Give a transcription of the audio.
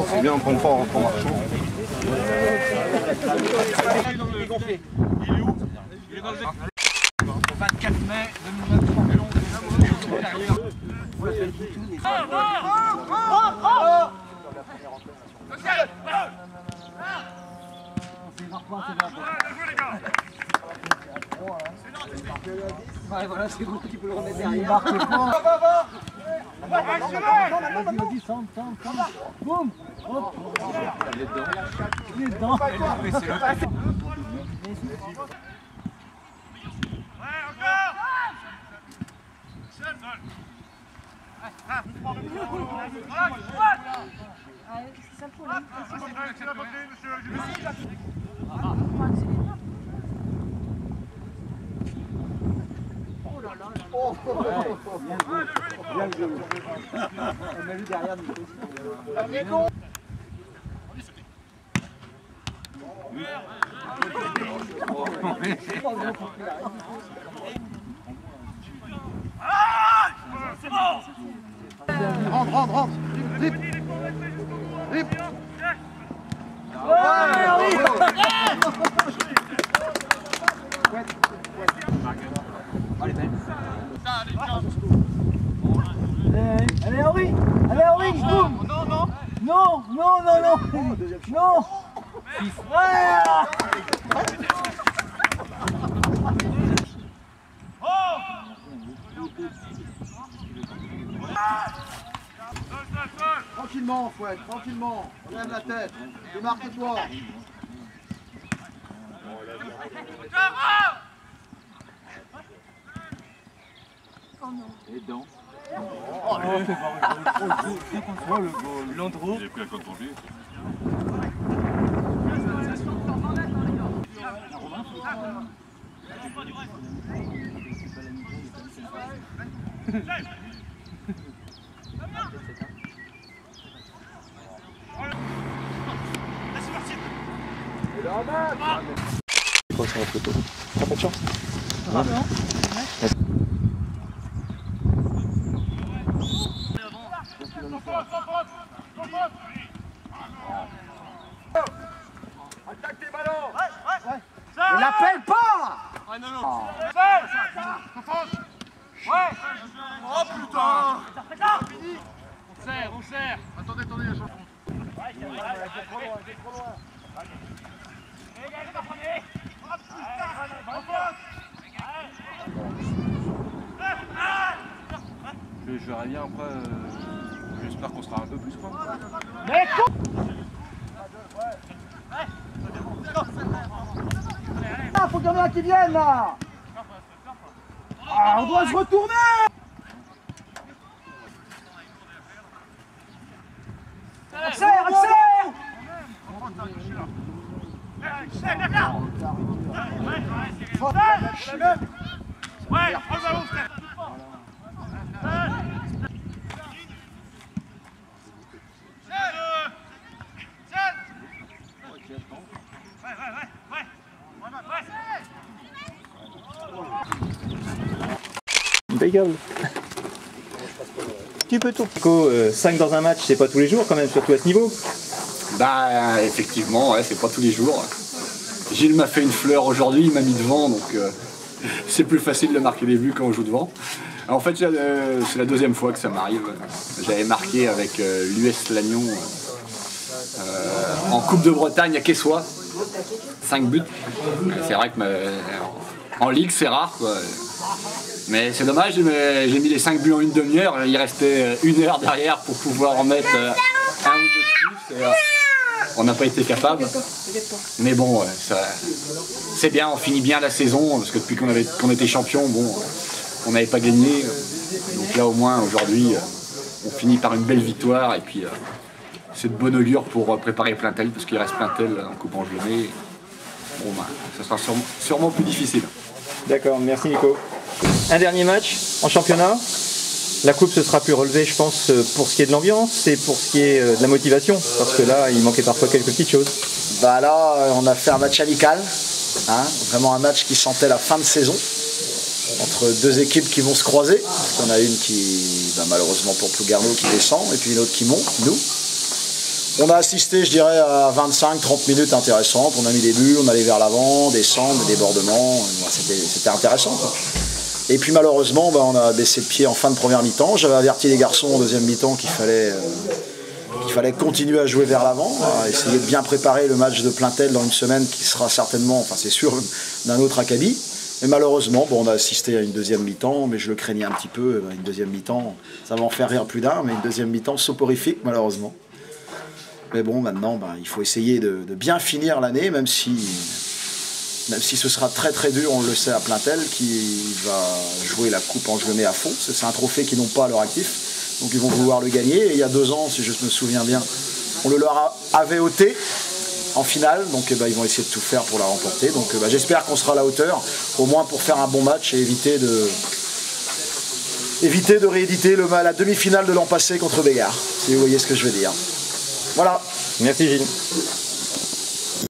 C'est bien, on prend pas en marchant. Il est où? Il est dans le 24 mai 2009. Ouais, voilà, c'est vous qui peut le remettre derrière. Vas-y, centre. Boum. Hop. Il est dedans. C'est ça le problème. Oh là là. Bien joué. On m'a vu derrière Nico. Rentre. Rip. Allez Henri, boum. Non. Ouais. Tranquillement, Fouette, tranquillement. Lève la tête. Démarque-toi. Oh non. Et dedans. Oh, Landreau. J'ai pris un code pour lui. Quoi sur la photo? T'as pas de chance? Non. Attaque tes ballons! Ne l'appelle pas. Ah non. Ouais. Oh putain. On serre. Attendez, il y a changement. Je verrai bien après. J'espère qu'on sera un peu plus quoi. Ah, faut qu'il y en ait un qui vienne là. Ah, on doit se retourner. Accélère. Ouais, on va ouvrir. Impeccable. Tu peux tout. Nico, 5 dans un match, c'est pas tous les jours quand même, surtout à ce niveau. Bah effectivement, ouais, c'est pas tous les jours. Gilles m'a fait une fleur aujourd'hui, il m'a mis devant, donc c'est plus facile de marquer des buts quand on joue devant. En fait, c'est la deuxième fois que ça m'arrive. J'avais marqué avec l'US Lannion en Coupe de Bretagne à Quessoy, 5 buts. C'est vrai que en Ligue c'est rare, quoi. Mais c'est dommage, j'ai mis les 5 buts en une demi-heure, il restait 1 heure derrière pour pouvoir en mettre un ou deux de plus. On n'a pas été capable. Mais bon, c'est bien, on finit bien la saison, parce que depuis qu'on était champion, bon, on n'avait pas gagné. Donc là au moins aujourd'hui, on finit par une belle victoire et puis c'est de bon augure pour préparer Plaintel, parce qu'il reste Plaintel en Coupe Angelonnais. Bon, bah, ça sera sûrement plus difficile. D'accord, merci Nico. Un dernier match en championnat. La coupe se sera plus relevée, je pense, pour ce qui est de l'ambiance et pour ce qui est de la motivation, parce que là, il manquait parfois quelques petites choses. Bah là, on a fait un match amical, hein, vraiment un match qui sentait la fin de saison. entre deux équipes qui vont se croiser. Il y en a une qui, malheureusement pour Plouguerneau, qui descend, et puis une autre qui monte, nous. On a assisté, je dirais, à 25-30 minutes intéressantes. On a mis des buts, on allait vers l'avant, descendre, des débordements. C'était intéressant, quoi. Et puis malheureusement, on a baissé le pied en fin de première mi-temps. J'avais averti les garçons en deuxième mi-temps qu'il fallait continuer à jouer vers l'avant, essayer de bien préparer le match de Plaintel dans une semaine qui sera certainement, enfin c'est sûr, d'un autre acabit. Et malheureusement, on a assisté à une deuxième mi-temps, mais je le craignais un petit peu. Une deuxième mi-temps, ça va en faire rire plus d'un, mais une deuxième mi-temps soporifique malheureusement. Mais bon, maintenant, il faut essayer de bien finir l'année, même si ce sera très très dur, on le sait, à Plaintel, qui va jouer la coupe engelée à fond. C'est un trophée qu'ils n'ont pas à leur actif, donc ils vont vouloir le gagner. Et il y a 2 ans, si je me souviens bien, on le leur avait ôté en finale, donc ils vont essayer de tout faire pour la remporter. Donc j'espère qu'on sera à la hauteur, au moins pour faire un bon match et éviter de rééditer la demi-finale de l'an passé contre Bégard, si vous voyez ce que je veux dire. Voilà. Merci Gilles.